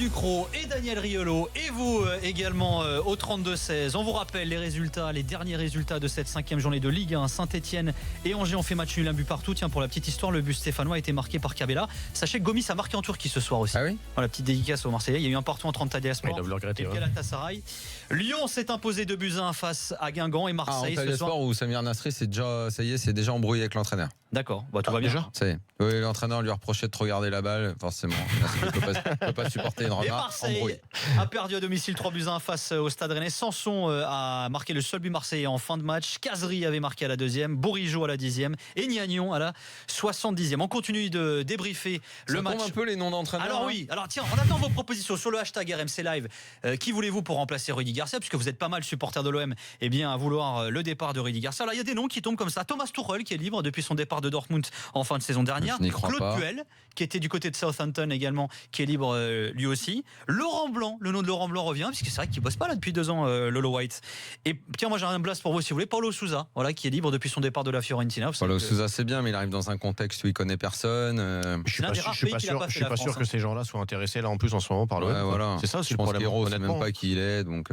Ducrot et Daniel Riolo et vous également au 32-16. On vous rappelle les derniers résultats de cette 5e journée de Ligue 1. Saint-Etienne et Angers ont fait match nul, un but partout. Tiens, pour la petite histoire, le but stéphanois a été marqué par Cabella. Sachez que Gomis a marqué en Turquie ce soir aussi. Ah oui. Voilà, petite dédicace aux Marseillais. Il y a eu un partout entre Antalya Sport et Galatasaray. Lyon s'est imposé 2-1 face à Guingamp et Marseille ce soir. Sport où Samir Nasri c'est déjà embrouillé avec l'entraîneur. D'accord, tout va bien. Déjà. Ça y est. Oui, l'entraîneur lui a reproché de trop garder la balle, forcément. Il ne peut pas supporter une remarque. Et Marseille a perdu à domicile 3-1 face au Stade Rennais. Sanson a marqué le seul but marseillais en fin de match. Kazri avait marqué à la 2e, Bourigeaud à la 10e et Niagnon à la 70e. On continue de débriefer le match. Ça tombe un peu les noms d'entraîneurs. Alors oui, tiens, on attend vos propositions sur le hashtag RMC Live. Qui voulez-vous pour remplacer Rudy Garcia, puisque vous êtes pas mal supporter de l'OM, à vouloir le départ de Rudy Garcia. Là, il y a des noms qui tombent comme ça. Thomas Tuchel qui est libre depuis son départ de Dortmund en fin de saison dernière. Claude Puel qui était du côté de Southampton également, qui est libre lui aussi. Laurent Blanc, le nom de Laurent Blanc revient, puisque c'est vrai qu'il bosse pas là depuis 2 ans, Lolo White. Et tiens, moi j'ai un blast pour vous si vous voulez. Paulo Sousa, qui est libre depuis son départ de la Fiorentina. Paulo Sousa c'est bien, mais il arrive dans un contexte où il connaît personne. Je suis pas sûr que ces gens-là soient intéressés là en plus en ce moment par l'OM. Voilà. C'est ça aussi je le pense problème. Je sais même pas qui il est, donc.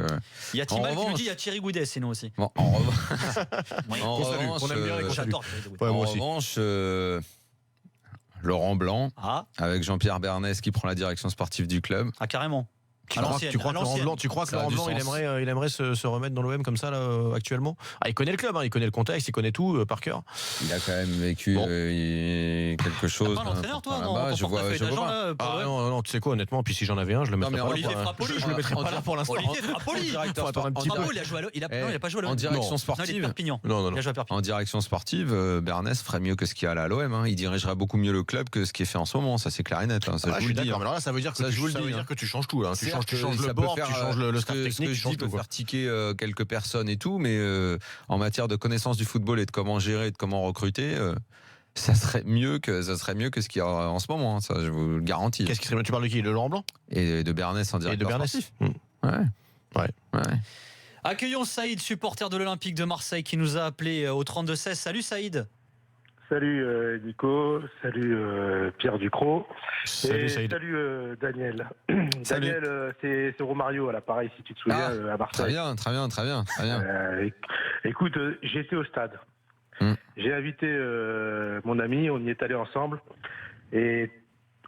Il y a Timal qui nous dit, il y a Thierry Goudet, sinon aussi. Bon, en revanche, Laurent Blanc avec Jean-Pierre Bernès qui prend la direction sportive du club. Ah carrément. Tu crois que Laurent Blanc il aimerait se remettre dans l'OM comme ça là, actuellement? Il connaît le club, il connaît le contexte, il connaît tout par cœur. Il a quand même vécu quelque chose. T'as pas l'entraîneur toi là-bas, je vois non, tu sais quoi, honnêtement, puis si j'en avais un, je le mettrais pas là. Je le mettrais pas là pour l'instant. Olivier Frappoli. Il a pas joué à l'OM. En direction sportive. Non. En direction sportive, Bernès ferait mieux que ce qu'il y a à l'OM. Il dirigerait beaucoup mieux le club que ce qui est fait en ce moment. Ça c'est clair et net. Je suis d'accord. Mais alors là, ça veut dire que tu changes tout là. Tu changes le bord, tu changes le staff technique, tu changes tout. Ça peut faire tiquer quelques personnes et tout, mais en matière de connaissance du football et de comment gérer et de comment recruter, ça serait mieux que ce qu'il y a en ce moment. Ça, je vous le garantis. Qu'est-ce qui serait mieux? Tu parles de qui? De Laurent Blanc et de Bernès en directeur sportif. Ouais. Accueillons Saïd, supporter de l'Olympique de Marseille, qui nous a appelé au 32-16. Salut Saïd. Salut Nico, salut Pierre Ducrot. Salut Daniel. Salut. Daniel, c'est Romario à l'appareil, si tu te souviens, à Marseille. Très bien. Écoute, j'étais au stade. J'ai invité mon ami, on y est allé ensemble. Et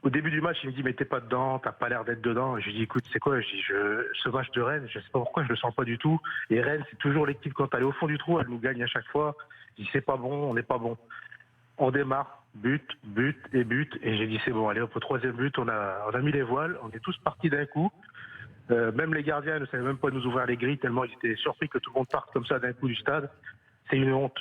au début du match, il me dit mais t'es pas dedans, t'as pas l'air d'être dedans. Je lui dis écoute, c'est quoi? Je dis ce match de Rennes, je sais pas pourquoi je le sens pas du tout. Et Rennes, c'est toujours l'équipe quand elle est au fond du trou, elle nous gagne à chaque fois. Je dis c'est pas bon, on n'est pas bon. On démarre, but, et j'ai dit c'est bon, allez hop, au 3e but, on a mis les voiles, on est tous partis d'un coup. Même les gardiens ne savaient même pas nous ouvrir les grilles tellement ils étaient surpris que tout le monde parte comme ça d'un coup du stade. C'est une honte,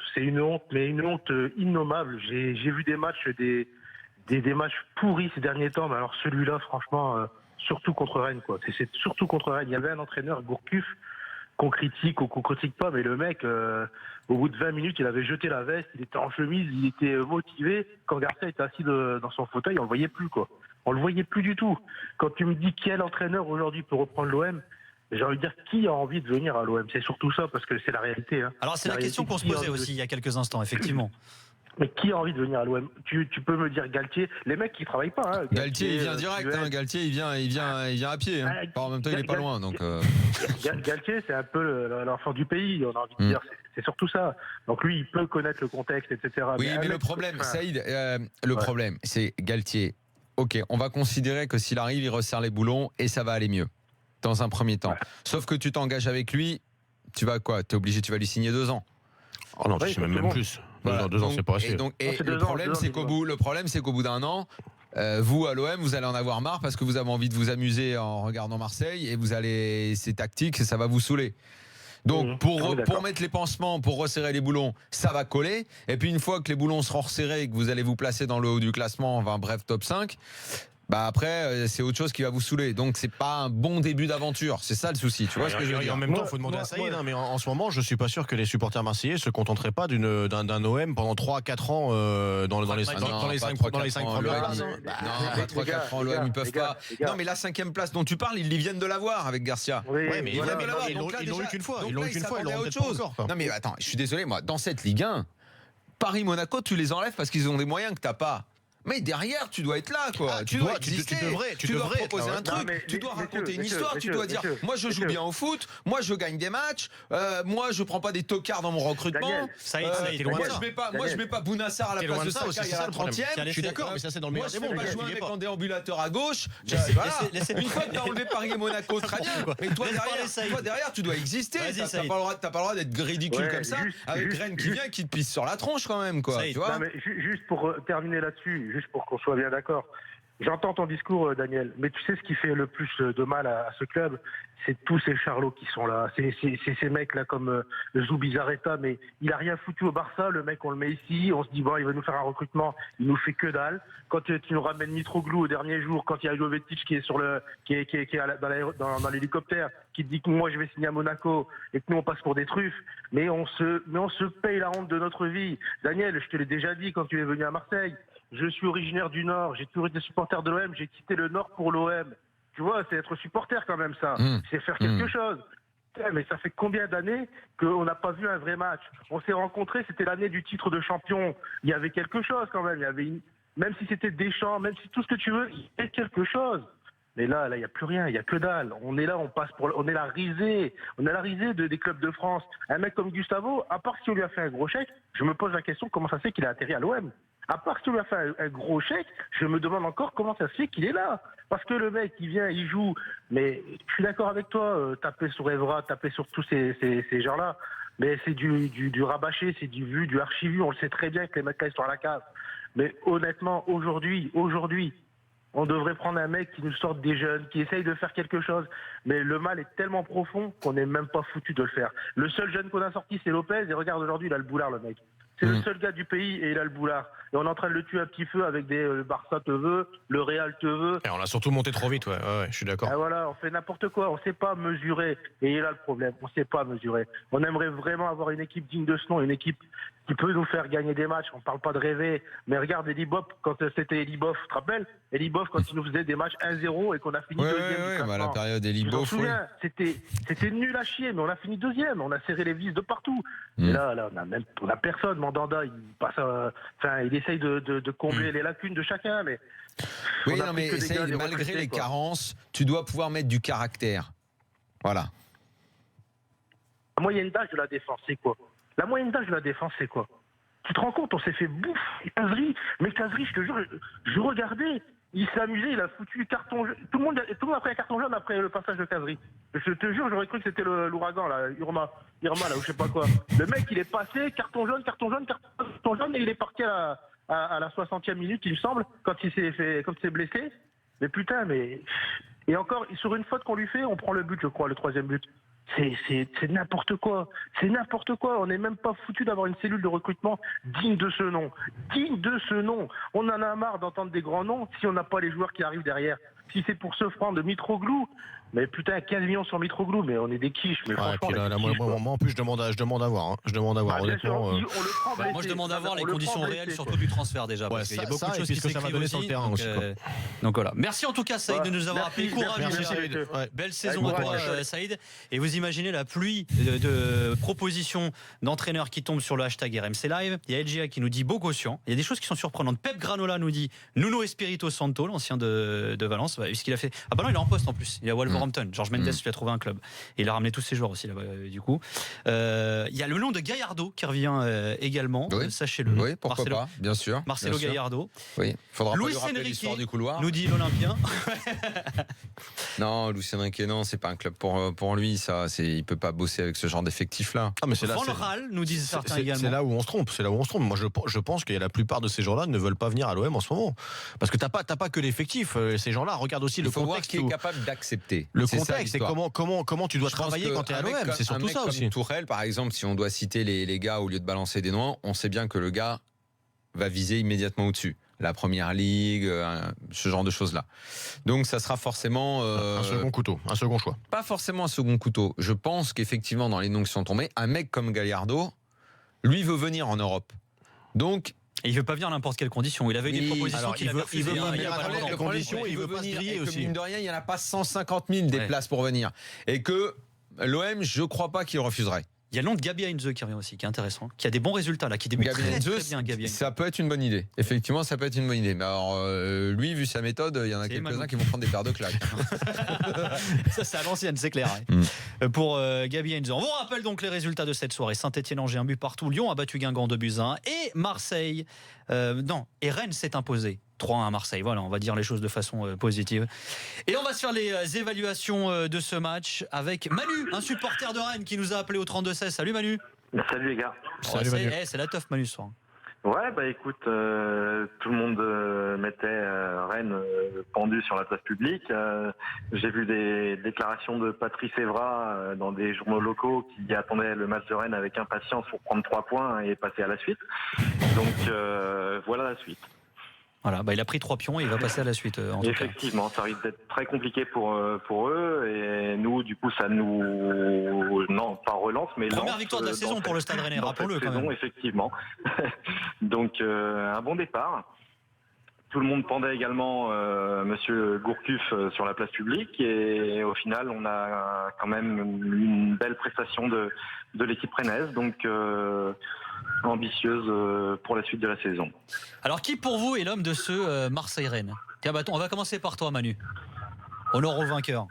mais une honte innommable. J'ai vu des matchs, des matchs pourris ces derniers temps, mais alors celui-là, franchement, surtout contre Rennes, quoi. C'est surtout contre Rennes. Il y avait un entraîneur, Gourcuff, qu'on critique ou qu'on critique pas, mais le mec, au bout de 20 minutes, il avait jeté la veste, il était en chemise, il était motivé. Quand Garcia était assis dans son fauteuil, on le voyait plus, quoi. On le voyait plus du tout. Quand tu me dis quel entraîneur aujourd'hui peut reprendre l'OM, j'ai envie de dire qui a envie de venir à l'OM. C'est surtout ça, parce que c'est la réalité. Alors c'est la question qu'on se posait aussi il y a quelques instants, effectivement. Mais qui a envie de venir à l'OM? Tu peux me dire Galtier, les mecs qui travaillent pas. Galtier il vient direct, Galtier il vient à pied. En même temps il est pas loin, donc. Galtier c'est un peu l'enfant du pays, on a envie de dire. C'est surtout ça. Donc lui il peut connaître le contexte, etc. Oui, mais le problème, Saïd, problème, c'est Galtier. Ok, on va considérer que s'il arrive, il resserre les boulons et ça va aller mieux dans un premier temps. Sauf que tu t'engages avec lui, tu vas quoi? T'es obligé, tu vas lui signer 2 ans. Oh non, tu sais même plus. Voilà, 2 ans, c'est pas assez. Et le problème, c'est qu'au bout d'un an, vous à l'OM, vous allez en avoir marre parce que vous avez envie de vous amuser en regardant Marseille et c'est tactique, ça va vous saouler. Donc pour mettre les pansements, pour resserrer les boulons, ça va coller. Et puis une fois que les boulons seront resserrés et que vous allez vous placer dans le haut du classement, bref top 5, après c'est autre chose qui va vous saouler. Donc c'est pas un bon début d'aventure, c'est ça le souci. Tu vois ce que je veux dire? En même temps, il faut demander à Saïd, mais en ce moment, je suis pas sûr que les supporters marseillais se contenteraient pas d'un OM pendant 3-4 ans dans les 5 premières places. Non, pas 3-4 ans, l'OM ils peuvent pas. Non, mais la 5e place dont tu parles, ils viennent de l'avoir avec Garcia. Oui, mais ils l'ont eu qu'une fois. Ils l'ont eu qu'une fois, ils l'ont autre chose. Non mais attends, je suis désolé, moi, dans cette Ligue 1, Paris-Monaco, tu les enlèves parce qu'ils ont des moyens que t'as pas. Mais derrière, tu dois être là, quoi. Ah, tu dois exister. tu dois devrais proposer être là, un truc. Non, mais tu dois raconter messieurs, une histoire. Tu dois dire, moi, je joue bien au foot. Moi, je gagne des matchs. Moi, je prends pas des tocards dans mon recrutement. Daniel, Moi, je mets pas Bounassar à la place de ça aussi, Saka c'est à ça la le problème. 30e. Je suis d'accord, mais ça c'est dans le Moi, meilleur je des fais mondes. pas jouer un N'oubliez mec pas. en déambulateur à gauche. laissez- Une fois que t'as enlevé Paris et Monaco, très bien. Mais toi derrière, tu dois exister. Vas-y, T'as Saïd. pas le droit d'être ridicule Ouais, comme ça. Avec juste- Rennes qui vient, qui te pisse sur la tronche quand même, quoi. Saïd. Tu vois. Non, mais juste pour terminer là-dessus, juste pour qu'on soit bien d'accord. J'entends ton discours, Daniel, mais tu sais ce qui fait le plus de mal à ce club, c'est tous ces charlots qui sont là. C'est ces mecs-là comme Zubizarreta, mais il a rien foutu au Barça. Le mec, on le met ici, on se dit, bon, il va nous faire un recrutement, il nous fait que dalle. Quand tu nous ramènes Mitroglou au dernier jour, quand il y a Jovetic qui est dans l'hélicoptère, qui te dit que moi je vais signer à Monaco et que nous on passe pour des truffes, mais on se paye la honte de notre vie. Daniel, je te l'ai déjà dit quand tu es venu à Marseille. Je suis originaire du Nord, j'ai toujours été supporter de l'OM, j'ai quitté le Nord pour l'OM. Tu vois, c'est être supporter quand même ça. C'est faire quelque chose. Putain, mais ça fait combien d'années qu'on n'a pas vu un vrai match? On s'est rencontrés, c'était l'année du titre de champion. Il y avait quelque chose quand même. Même si c'était Deschamps, même si tout ce que tu veux, il y avait quelque chose. Mais là, il n'y a plus rien, il n'y a que dalle. On est là, on est la risée. On est la risée des clubs de France. Un mec comme Gustavo, à part si on lui a fait un gros chèque, je me pose la question comment ça se fait qu'il a atterri à l'OM. À part si on lui a fait un gros chèque, je me demande encore comment ça se fait qu'il est là. Parce que le mec, il vient, il joue. Mais je suis d'accord avec toi, taper sur Evra, taper sur tous ces gens-là. Mais c'est du rabâché, c'est du vu, du archi-vu. On le sait très bien que les mecs là, ils sont à la cave. Mais honnêtement, aujourd'hui, on devrait prendre un mec qui nous sorte des jeunes, qui essaye de faire quelque chose. Mais le mal est tellement profond qu'on n'est même pas foutu de le faire. Le seul jeune qu'on a sorti, c'est Lopez. Et regarde, aujourd'hui, il a le boulard, le mec. C'est le seul gars du pays et il a le boulard. Et on est en train de le tuer à petit feu avec le Barça te veut, le Real te veut. Et on a surtout monté trop vite, ouais, je suis d'accord. Et voilà, on fait n'importe quoi, on ne sait pas mesurer. Et il est là le problème, on ne sait pas mesurer. On aimerait vraiment avoir une équipe digne de ce nom, une équipe qui peut nous faire gagner des matchs. On ne parle pas de rêver, mais regarde Eli Boff, quand c'était Eli Boff, tu te rappelles Eli Boff, quand il nous faisait des matchs 1-0 et qu'on a fini deuxième. Ouais, la période Eli Boff. Je me souviens, c'était nul à chier, mais on a fini deuxième, on a serré les vis de partout. Et là, on a personne. Mandanda, il passe, il essaye de combler les lacunes de chacun, mais. Oui, non, mais malgré les carences, tu dois pouvoir mettre du caractère. Voilà. La moyenne d'âge de la défense, c'est quoi? La moyenne d'âge de la défense, c'est quoi? Tu te rends compte, on s'est fait bouffer. Kazri, je te jure, je regardais, il s'est amusé, il a foutu carton jaune. Tout le monde a pris un carton jaune après le passage de Kazri. Je te jure, j'aurais cru que c'était l'ouragan, là, Irma, là, ou je sais pas quoi. Le mec, il est passé, carton jaune, et il est parti à la 60e minute, il me semble, quand il s'est blessé. Mais putain, et encore, sur une faute qu'on lui fait, on prend le but, je crois, le 3e but. C'est n'importe quoi. C'est n'importe quoi. On n'est même pas foutu d'avoir une cellule de recrutement digne de ce nom. Digne de ce nom. On en a marre d'entendre des grands noms si on n'a pas les joueurs qui arrivent derrière. Si c'est pour se prendre de Mitroglou, mais putain, 15 millions sur Mitroglou, mais on est des quiches. Mais franchement, puis là, moi, en plus, je demande à voir. Je demande à voir, honnêtement. honnêtement. On le prend blessé. Moi, je demande à voir les On le conditions prend réelles, blessé, surtout quoi. du transfert déjà. Parce qu'il y a beaucoup de choses qui ça va s'écrivent donner aussi. sur le terrain aussi, quoi. Donc voilà. Merci en tout cas, Saïd, de nous avoir appelé. Merci, Courage, merci, monsieur. Saïd. Belle saison à toi, Courage. Saïd. Et vous imaginez la pluie de propositions d'entraîneurs qui tombent sur le hashtag RMC Live. Il y a LGA qui nous dit Bogossian. Il y a des choses qui sont surprenantes. Pep Granola nous dit Nuno Espirito Santo, l'ancien de Valence. Ce qu'il a fait. Ah bah non, il est en poste en plus. Il est à Wolverhampton. George Mendes lui a trouvé un club. Et il a ramené tous ses joueurs aussi là-bas, du coup. Il y a le nom de Gallardo qui revient également. Oui. Sachez-le. Oui, pourquoi pas, bien sûr. Marcelo bien sûr. Gallardo. Oui, faudra Luis pas lui rappeler Enrique l'histoire du couloir. nous dit l'Olympien. Non, Luis Enrique, non, c'est pas un club pour lui. Ça, il peut pas bosser avec ce genre d'effectif-là. Ah, mais c'est là, Van Raal nous disent certains également. C'est là où on se trompe. Moi, je pense que la plupart de ces gens-là ne veulent pas venir à l'OM en ce moment, parce que t'as pas que l'effectif. Ces gens-là regardent aussi le faut voir contexte. qui est capable d'accepter. Le C'est ça, contexte, c'est l'histoire. comment tu dois Je pense travailler quand tu es à qu'un mec l'OM. comme- C'est surtout un mec ça comme aussi. Tourelle, par exemple, si on doit citer les gars au lieu de balancer des noms, on sait bien que le gars va viser immédiatement au-dessus. La première ligue, ce genre de choses-là. Donc ça sera forcément Un second couteau, un second choix. pas forcément un second couteau. Je pense qu'effectivement, dans les noms qui sont tombés, un mec comme Gallardo, lui veut venir en Europe. Donc Et il veut pas venir à n'importe quelle condition. Il avait eu des Oui, propositions alors, qu'il a il veut refusées, pas hein, il y venir a à pas travers longtemps. les conditions, il veut pas se venir griller et que aussi. mine de rien, il n'y en a pas 150 000 des Ouais. places pour venir. Et que l'OM, je ne crois pas qu'il refuserait. Il y a le nom de Gabi Heinze qui revient aussi, qui est intéressant, qui a des bons résultats là, qui débute Gabi très Heinze, bien. Gabi Heinze. ça peut être une bonne idée. Effectivement, ça peut être une bonne idée. Mais alors, lui, vu sa méthode, il y en a quelques-uns qui vont prendre des paires de claques. Ça, c'est à l'ancienne, c'est clair. Pour Gabi Heinze. On vous rappelle donc les résultats de cette soirée. Saint-Etienne-Angers, un but partout. Lyon a battu Guingamp 2-1. Et Marseille, et Rennes s'est imposé 3-1 à Marseille. Voilà, on va dire les choses de façon positive. Et on va se faire les évaluations de ce match avec Manu, un supporter de Rennes qui nous a appelé au 32-16. Salut Manu. Salut les gars. Salut, Manu. C'est la teuf Manu ce soir. Ouais, bah écoute, tout le monde mettait Rennes pendu sur la place publique. J'ai vu des déclarations de Patrice Evra dans des journaux locaux qui attendaient le match de Rennes avec impatience pour prendre 3 points et passer à la suite. Donc voilà la suite. Voilà, il a pris 3 pions et il va passer à la suite. Effectivement, ça risque d'être très compliqué pour eux et nous, du coup, ça nous pas relance, mais première victoire de la saison pour le Stade Rennais, rappelons-le quand même. Effectivement. Donc un bon départ. Tout le monde pendait également Monsieur Gourcuff sur la place publique et au final, on a quand même une belle prestation de l'équipe rennaise. Donc ambitieuse pour la suite de la saison. Alors qui pour vous est l'homme de ce Marseille-Rennes? Tiens, on va commencer par toi Manu. Honneur au vainqueur.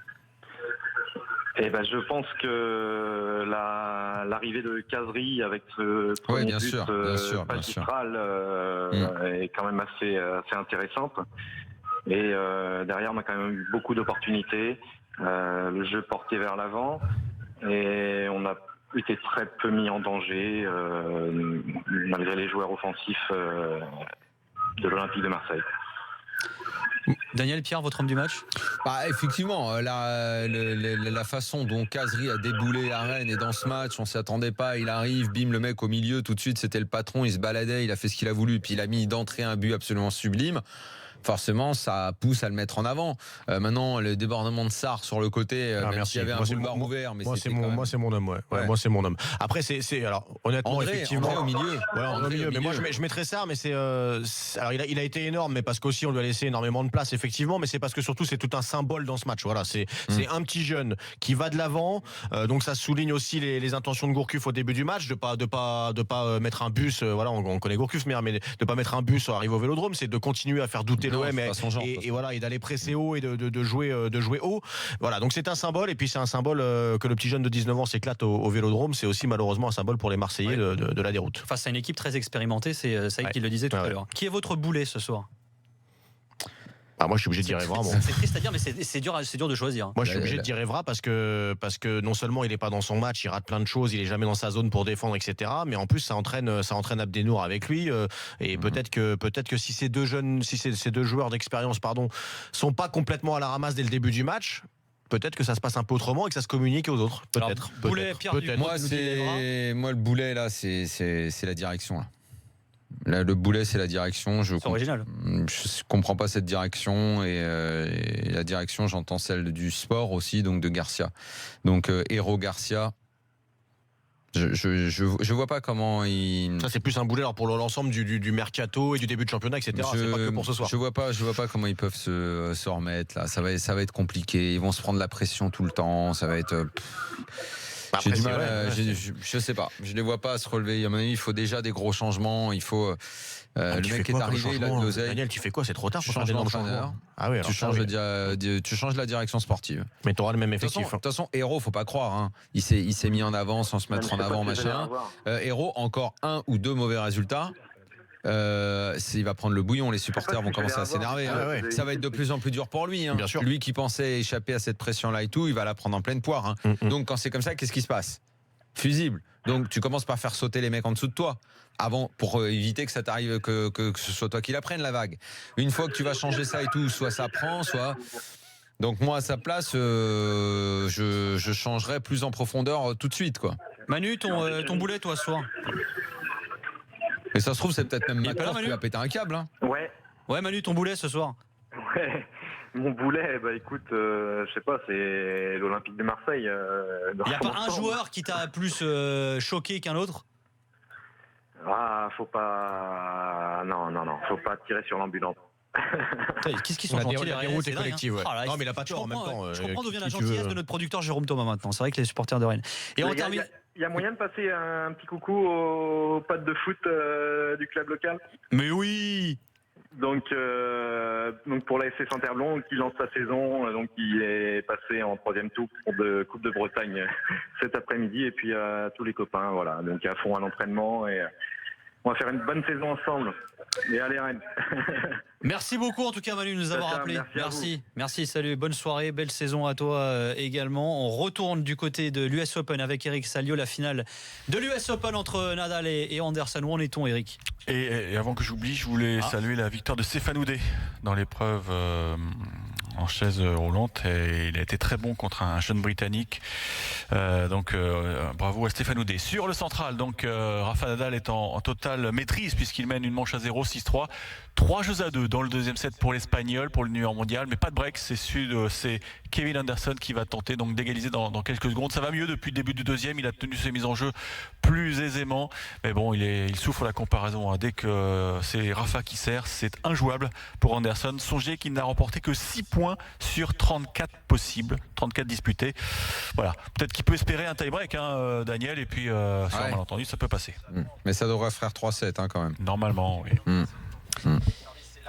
Eh ben, je pense que l'arrivée de Kazri avec ce premier but magistral est quand même assez intéressante. Et derrière, on a quand même eu beaucoup d'opportunités. Le jeu porté vers l'avant et on a été très peu mis en danger malgré les joueurs offensifs de l'Olympique de Marseille. Daniel, Pierre, votre homme du match? Effectivement, la façon dont Kazri a déboulé à Rennes et dans ce match, on s'y attendait pas, il arrive, bim, le mec au milieu, tout de suite c'était le patron, il se baladait, il a fait ce qu'il a voulu, puis il a mis d'entrée un but absolument sublime. Forcément, ça pousse à le mettre en avant. Maintenant, le débordement de Sarr sur le côté, même s'il y avait un boulevard ouvert, mais moi c'est mon homme, ouais. Moi c'est mon homme. Après c'est alors honnêtement André, effectivement André au milieu. Ouais, André au milieu. Mais moi je mettrais Sarr, mais alors il a été énorme, mais parce qu'aussi on lui a laissé énormément de place effectivement, mais c'est parce que surtout c'est tout un symbole dans ce match. Voilà, c'est un petit jeune qui va de l'avant, donc ça souligne aussi les intentions de Gourcuff au début du match, de pas mettre un bus. Voilà, on connaît Gourcuff, mais de pas mettre un bus arrivé au Vélodrome, c'est de continuer à faire douter l'OM. Et voilà, et d'aller presser haut et de jouer haut. Voilà, donc c'est un symbole, et puis c'est un symbole que le petit jeune de 19 ans s'éclate au Vélodrome. C'est aussi malheureusement un symbole pour les Marseillais de la déroute. Face à une équipe très expérimentée, c'est Saïd qui le disait tout à l'heure. Qui est votre boulet ce soir? Moi je suis obligé de dire Evra. C'est triste à dire, mais c'est dur de choisir. Moi je suis obligé de dire Evra parce que non seulement il est pas dans son match, il rate plein de choses, il est jamais dans sa zone pour défendre, etc. Mais en plus ça entraîne Abdenour avec lui. Et peut-être que si ces deux joueurs d'expérience sont pas complètement à la ramasse dès le début du match, peut-être que ça se passe un peu autrement et que ça se communique aux autres. Peut-être. Moi le boulet là, c'est la direction là. Là, le boulet, c'est la direction. C'est original. Je comprends pas cette direction et la direction, j'entends celle du sport aussi, donc de Garcia. Donc Hérault Garcia. Je vois pas comment il. Ça c'est plus un boulet alors pour l'ensemble du mercato et du début de championnat, etc. C'est pas que pour ce soir. Je vois pas comment ils peuvent se remettre là. Ça va être compliqué. Ils vont se prendre la pression tout le temps. Ça va être. J'ai du mal, je sais pas, je les vois pas se relever. À mon avis, il faut déjà des gros changements. Il faut le mec qui est arrivé, il a de l'oseille. Daniel, tu fais quoi? C'est trop tard pour changer l'entraîneur. Ah oui, tu changes la direction sportive. Mais tu auras le même effectif. De toute façon, Hérault, faut pas croire. Hein. Il s'est mis en avant sans se mettre en avant, machin. Hérault, encore 1 ou 2 mauvais résultats. Il va prendre le bouillon, les supporters vont commencer à s'énerver. Ça va être de plus en plus dur pour lui. Bien sûr. Lui qui pensait échapper à cette pression-là et tout, il va la prendre en pleine poire. Donc quand c'est comme ça, qu'est-ce qui se passe? Fusible. Donc tu commences par faire sauter les mecs en dessous de toi avant pour éviter que ça t'arrive, que ce soit toi qui la prenne la vague. Une fois que tu vas changer ça et tout, soit ça prend, soit. Donc moi à sa place, je changerais plus en profondeur tout de suite, quoi. Manu, ton boulet toi ce soir? Mais ça se trouve, c'est peut-être même Macron qui va péter un câble. Hein. Ouais, Manu, ton boulet ce soir? Ouais, mon boulet, écoute, je sais pas, c'est l'Olympique de Marseille. Il n'y a pas un joueur qui t'a plus choqué qu'un autre? Faut pas. Non, faut pas tirer sur l'ambulance. Qu'est-ce qu'ils sont gentils, la déroute est collective. Non, mais il a pas tort en même temps. Je comprends d'où vient la gentillesse de notre producteur Jérôme Thomas maintenant. C'est vrai que les supporters de Rennes. Et on termine. Il y a moyen de passer un petit coucou aux potes de foot du club local. Mais oui. Donc pour la FC Saint-Herblon qui lance sa saison, donc qui est passé en 3e tour de Coupe de Bretagne cet après-midi, et puis tous les copains, voilà, donc à fond à l'entraînement, et on va faire une bonne saison ensemble. Et allez Rennes. Merci beaucoup en tout cas Manu de nous avoir appelé. Merci, salut, bonne soirée, belle saison à toi également. On retourne du côté de l'US Open avec Eric Salio, la finale de l'US Open entre Nadal et Anderson. Où en est-on, Eric? Et avant que j'oublie, je voulais saluer la victoire de Stéphane Houdet dans l'épreuve en chaise roulante, et il a été très bon contre un jeune Britannique, donc bravo à Stéphane Houdet. Sur le central, donc Rafa Nadal est en totale maîtrise puisqu'il mène une manche à 0, 6-3, 3 jeux à 2 dans le deuxième set pour l'Espagnol, pour le numéro mondial, mais pas de break. C'est Kevin Anderson qui va tenter donc d'égaliser dans quelques secondes. Ça va mieux depuis le début du deuxième, il a tenu ses mises en jeu plus aisément, mais bon, il souffre la comparaison, hein. Dès que c'est Rafa qui sert, c'est injouable pour Anderson. Songez qu'il n'a remporté que 6 points sur 34 possibles, 34 disputés. Voilà, peut-être qu'il peut espérer un tie-break, hein, Daniel, et puis sur un malentendu, ça peut passer. Mais ça devrait faire 3-7 hein, quand même. Normalement, oui.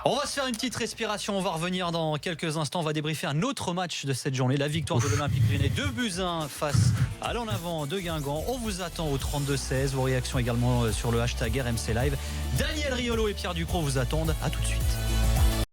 On va se faire une petite respiration, on va revenir dans quelques instants, on va débriefer un autre match de cette journée, la victoire de l'Olympique Lyonnais, 2-1 face à l'en avant de Guingamp. On vous attend au 32-16, vos réactions également sur le hashtag RMC Live. Daniel Riolo et Pierre Ducrot vous attendent, à tout de suite.